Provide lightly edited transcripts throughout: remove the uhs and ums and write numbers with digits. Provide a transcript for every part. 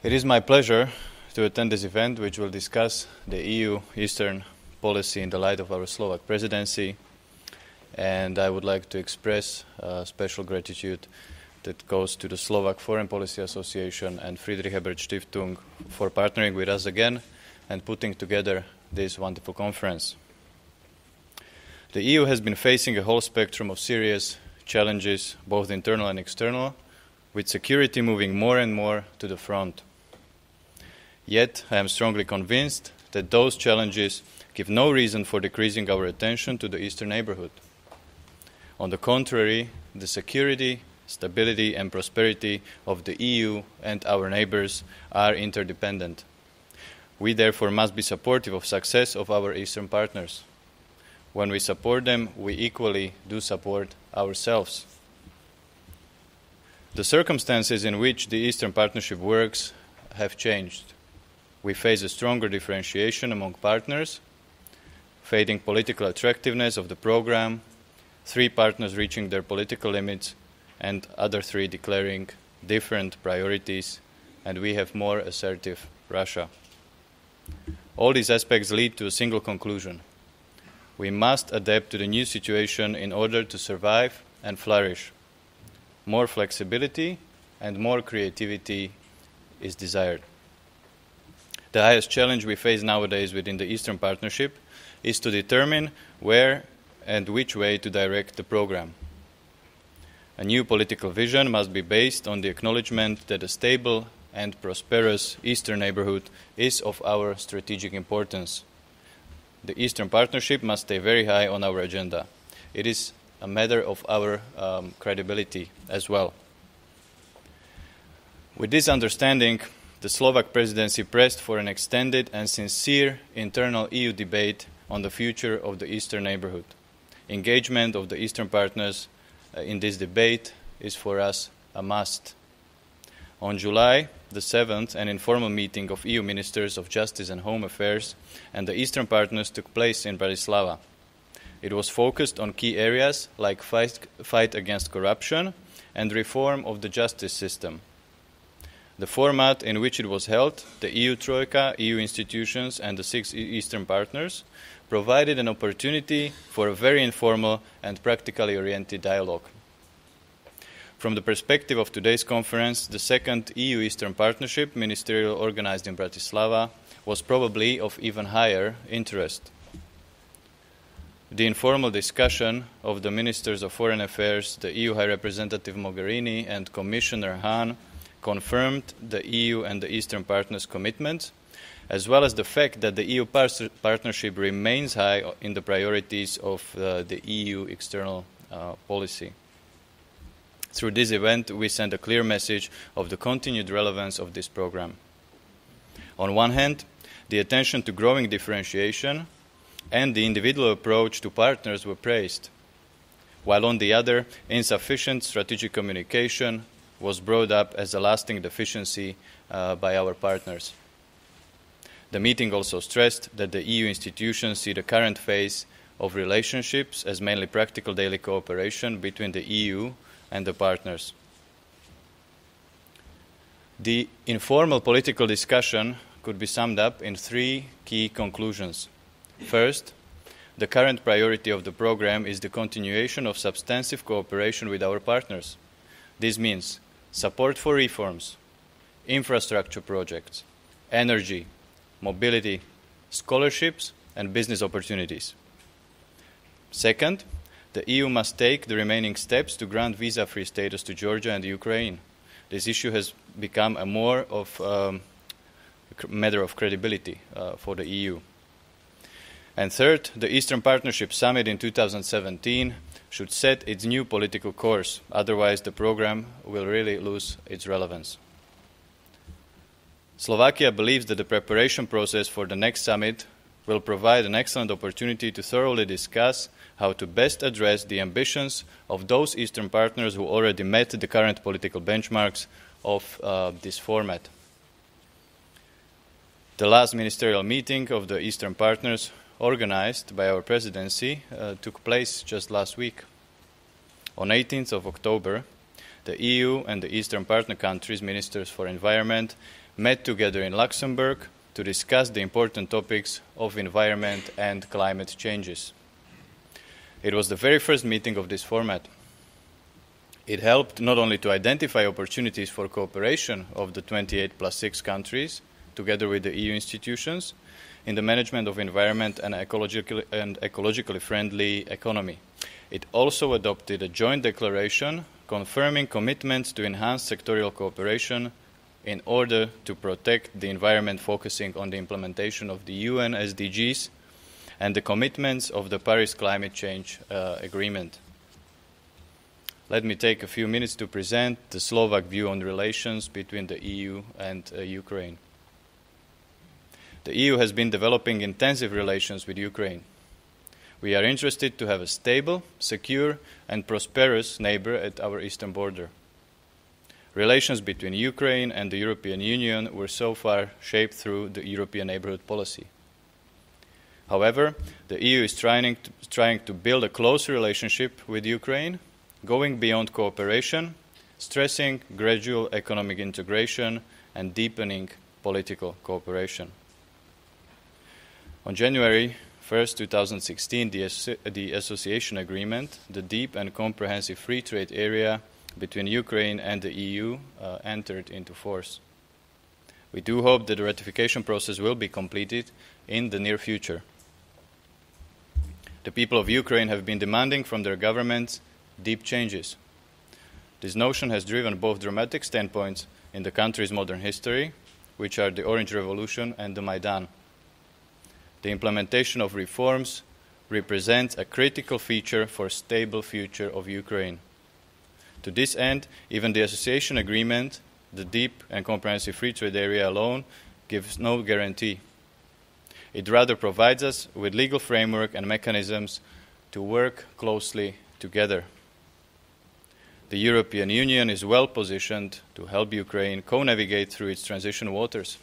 It is my pleasure to attend this event, which will discuss the EU Eastern policy in the light of our Slovak presidency. And I would like to express special gratitude that goes to the Slovak Foreign Policy Association and Friedrich Ebert Stiftung for partnering with us again and putting together this wonderful conference. The EU has been facing a whole spectrum of serious challenges, both internal and external, with security moving more and more to the front. Yet, I am strongly convinced that those challenges give no reason for decreasing our attention to the Eastern neighborhood. On the contrary, the security, stability and prosperity of the EU and our neighbors are interdependent. We therefore must be supportive of success of our Eastern partners. When we support them, we equally do support ourselves. The circumstances in which the Eastern Partnership works have changed. We face a stronger differentiation among partners, fading political attractiveness of the program, 3 partners reaching their political limits, and other 3 declaring different priorities, and we have more assertive Russia. All these aspects lead to a single conclusion. We must adapt to the new situation in order to survive and flourish. More flexibility and more creativity is desired. The highest challenge we face nowadays within the Eastern Partnership is to determine where and which way to direct the program. A new political vision must be based on the acknowledgement that a stable and prosperous Eastern neighborhood is of our strategic importance. The Eastern Partnership must stay very high on our agenda. It is a matter of our credibility as well. With this understanding, the Slovak presidency pressed for an extended and sincere internal EU debate on the future of the Eastern neighborhood. Engagement of the Eastern partners in this debate is for us a must. On July the 7th, an informal meeting of EU Ministers of Justice and Home Affairs and the Eastern partners took place in Bratislava. It was focused on key areas like fight against corruption and reform of the justice system. The format in which it was held, the EU Troika, EU institutions and the 6 Eastern partners, provided an opportunity for a very informal and practically oriented dialogue. From the perspective of today's conference, the second EU Eastern Partnership ministerial organized in Bratislava was probably of even higher interest. The informal discussion of the Ministers of Foreign Affairs, the EU High Representative Mogherini and Commissioner Hahn confirmed the EU and the Eastern partners' commitment, as well as the fact that the EU partnership remains high in the priorities of the EU external policy. Through this event, we send a clear message of the continued relevance of this program. On one hand, the attention to growing differentiation and the individual approach to partners were praised, while on the other, insufficient strategic communication was brought up as a lasting deficiency by our partners. The meeting also stressed that the EU institutions see the current phase of relationships as mainly practical daily cooperation between the EU and the partners. The informal political discussion could be summed up in 3 key conclusions. First, the current priority of the program is the continuation of substantive cooperation with our partners. This means support for reforms, infrastructure projects, energy, mobility, scholarships, and business opportunities. Second, the EU must take the remaining steps to grant visa-free status to Georgia and Ukraine. This issue has become a more of a matter of credibility for the EU. And third, the Eastern Partnership Summit in 2017 should set its new political course. Otherwise, the program will really lose its relevance. Slovakia believes that the preparation process for the next summit will provide an excellent opportunity to thoroughly discuss how to best address the ambitions of those Eastern partners who already met the current political benchmarks of this format. The last ministerial meeting of the Eastern partners, organized by our presidency, took place just last week. On 18th of October, the EU and the Eastern partner countries' ministers for environment met together in Luxembourg to discuss the important topics of environment and climate changes. It was the very first meeting of this format. It helped not only to identify opportunities for cooperation of the 28 plus 6 countries, together with the EU institutions, in the management of environment and ecologically friendly economy. It also adopted a joint declaration confirming commitments to enhance sectorial cooperation in order to protect the environment, focusing on the implementation of the UN SDGs and the commitments of the Paris Climate Change Agreement. Let me take a few minutes to present the Slovak view on relations between the EU and Ukraine. The EU has been developing intensive relations with Ukraine. We are interested to have a stable, secure, and prosperous neighbor at our eastern border. Relations between Ukraine and the European Union were so far shaped through the European neighborhood policy. However, the EU is trying to build a close relationship with Ukraine, going beyond cooperation, stressing gradual economic integration and deepening political cooperation. On January 1st, 2016, the Association Agreement, the deep and comprehensive free trade area between Ukraine and the EU, entered into force. We do hope that the ratification process will be completed in the near future. The people of Ukraine have been demanding from their governments deep changes. This notion has driven both dramatic standpoints in the country's modern history, which are the Orange Revolution and the Maidan. The implementation of reforms represents a critical feature for a stable future of Ukraine. To this end, even the association agreement, the deep and comprehensive free trade area alone, gives no guarantee. It rather provides us with legal framework and mechanisms to work closely together. The European Union is well positioned to help Ukraine co-navigate through its transition waters.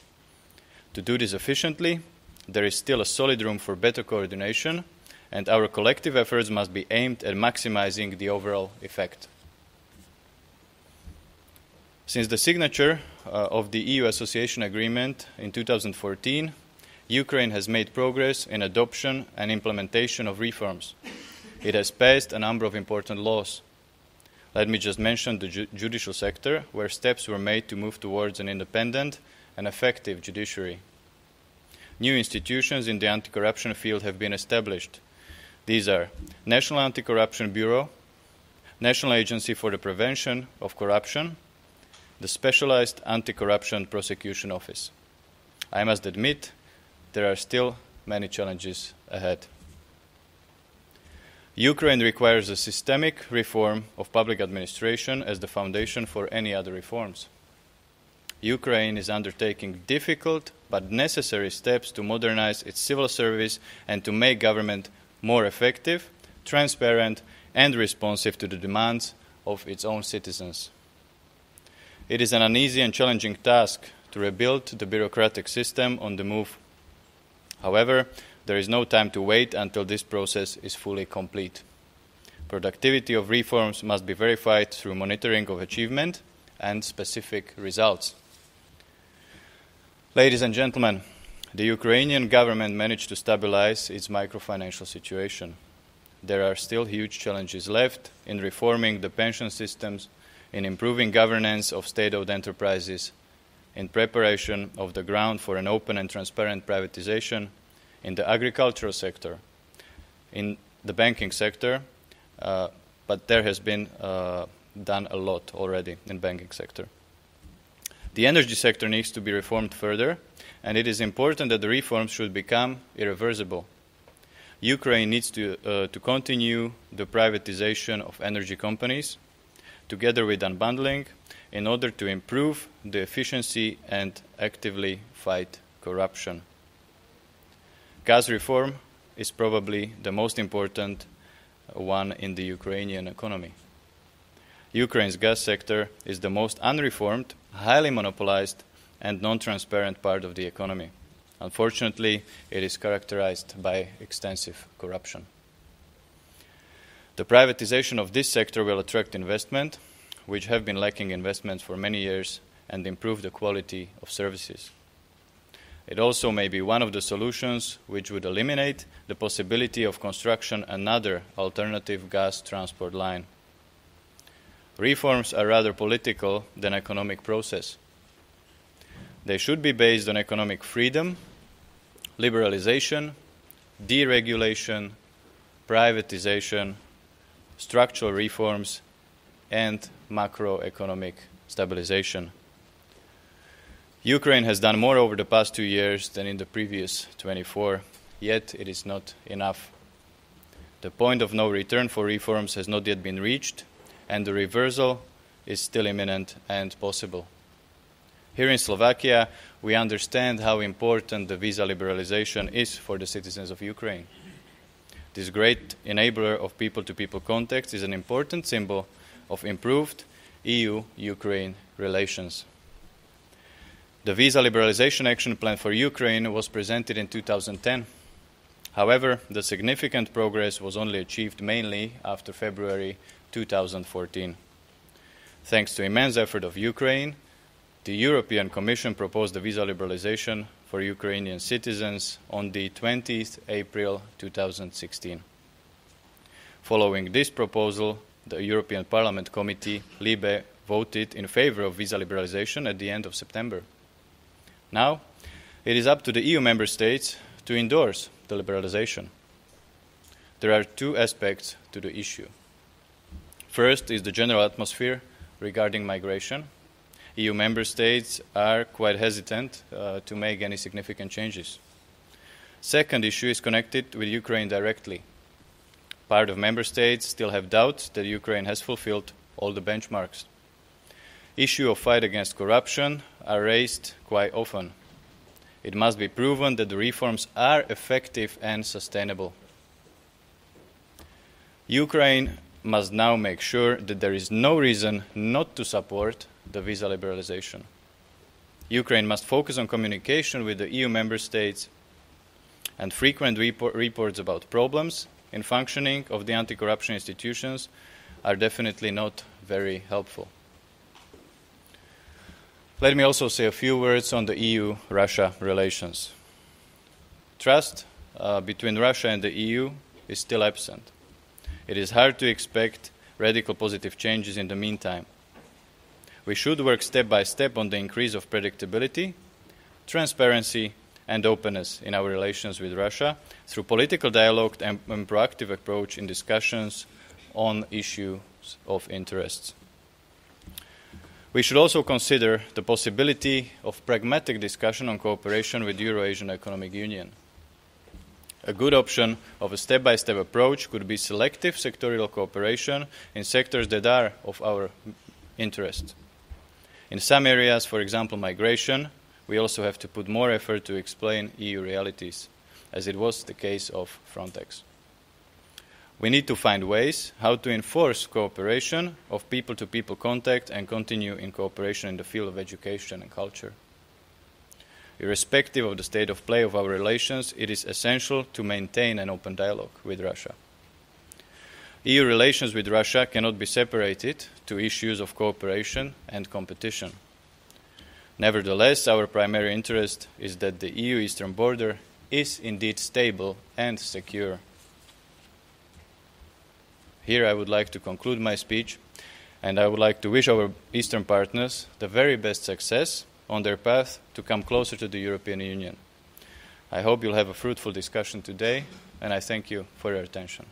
To do this efficiently, there is still a solid room for better coordination, and our collective efforts must be aimed at maximizing the overall effect. Since the signature of the EU Association Agreement in 2014, Ukraine has made progress in adoption and implementation of reforms. It has passed a number of important laws. Let me just mention the judicial sector, where steps were made to move towards an independent and effective judiciary. New institutions in the anti-corruption field have been established. These are National Anti-Corruption Bureau, National Agency for the Prevention of Corruption, the Specialized Anti-Corruption Prosecution Office. I must admit, there are still many challenges ahead. Ukraine requires a systemic reform of public administration as the foundation for any other reforms. Ukraine is undertaking difficult but necessary steps to modernize its civil service and to make government more effective, transparent, and responsive to the demands of its own citizens. It is an uneasy and challenging task to rebuild the bureaucratic system on the move. However, there is no time to wait until this process is fully complete. Productivity of reforms must be verified through monitoring of achievement and specific results. Ladies and gentlemen, the Ukrainian government managed to stabilize its microfinancial situation. There are still huge challenges left in reforming the pension systems, in improving governance of state-owned enterprises, in preparation of the ground for an open and transparent privatization, in the agricultural sector, in the banking sector, but there has been done a lot already in the banking sector. The energy sector needs to be reformed further, and it is important that the reforms should become irreversible. Ukraine needs to continue the privatization of energy companies, together with unbundling, in order to improve the efficiency and actively fight corruption. Gas reform is probably the most important one in the Ukrainian economy. Ukraine's gas sector is the most unreformed, highly monopolized, and non-transparent part of the economy. Unfortunately, it is characterized by extensive corruption. The privatization of this sector will attract investment, which have been lacking investments for many years, and improve the quality of services. It also may be one of the solutions which would eliminate the possibility of construction another alternative gas transport line. Reforms are rather political than economic process. They should be based on economic freedom, liberalization, deregulation, privatization, structural reforms, and macroeconomic stabilization. Ukraine has done more over the past 2 years than in the previous 24, yet it is not enough. The point of no return for reforms has not yet been reached, and the reversal is still imminent and possible. Here in Slovakia, we understand how important the visa liberalization is for the citizens of Ukraine. This great enabler of people-to-people contacts is an important symbol of improved EU-Ukraine relations. The Visa Liberalization Action Plan for Ukraine was presented in 2010. However, the significant progress was only achieved mainly after February 2014. Thanks to immense effort of Ukraine, the European Commission proposed the visa liberalization for Ukrainian citizens on the 20th April 2016. Following this proposal, the European Parliament Committee, LIBE, voted in favor of visa liberalization at the end of September. Now, it is up to the EU member states to endorse the liberalization. There are two aspects to the issue. First is the general atmosphere regarding migration. EU member states are quite hesitant to make any significant changes. Second issue is connected with Ukraine directly. Part of member states still have doubts that Ukraine has fulfilled all the benchmarks. Issue of fight against corruption are raised quite often. It must be proven that the reforms are effective and sustainable. Ukraine must now make sure that there is no reason not to support the visa liberalization. Ukraine must focus on communication with the EU member states, and frequent reports about problems in functioning of the anti-corruption institutions are definitely not very helpful. Let me also say a few words on the EU-Russia relations. Trust between Russia and the EU is still absent. It is hard to expect radical positive changes in the meantime. We should work step by step on the increase of predictability, transparency, and openness in our relations with Russia through political dialogue and proactive approach in discussions on issues of interest. We should also consider the possibility of pragmatic discussion on cooperation with the Euro-Asian Economic Union. A good option of a step-by-step approach could be selective sectorial cooperation in sectors that are of our interest. In some areas, for example migration, we also have to put more effort to explain EU realities, as it was the case of Frontex. We need to find ways how to enforce cooperation of people-to-people contact and continue in cooperation in the field of education and culture. Irrespective of the state of play of our relations, it is essential to maintain an open dialogue with Russia. EU relations with Russia cannot be separated to issues of cooperation and competition. Nevertheless, our primary interest is that the EU eastern border is indeed stable and secure. Here I would like to conclude my speech, and I would like to wish our Eastern partners the very best success on their path to come closer to the European Union. I hope you'll have a fruitful discussion today, and I thank you for your attention.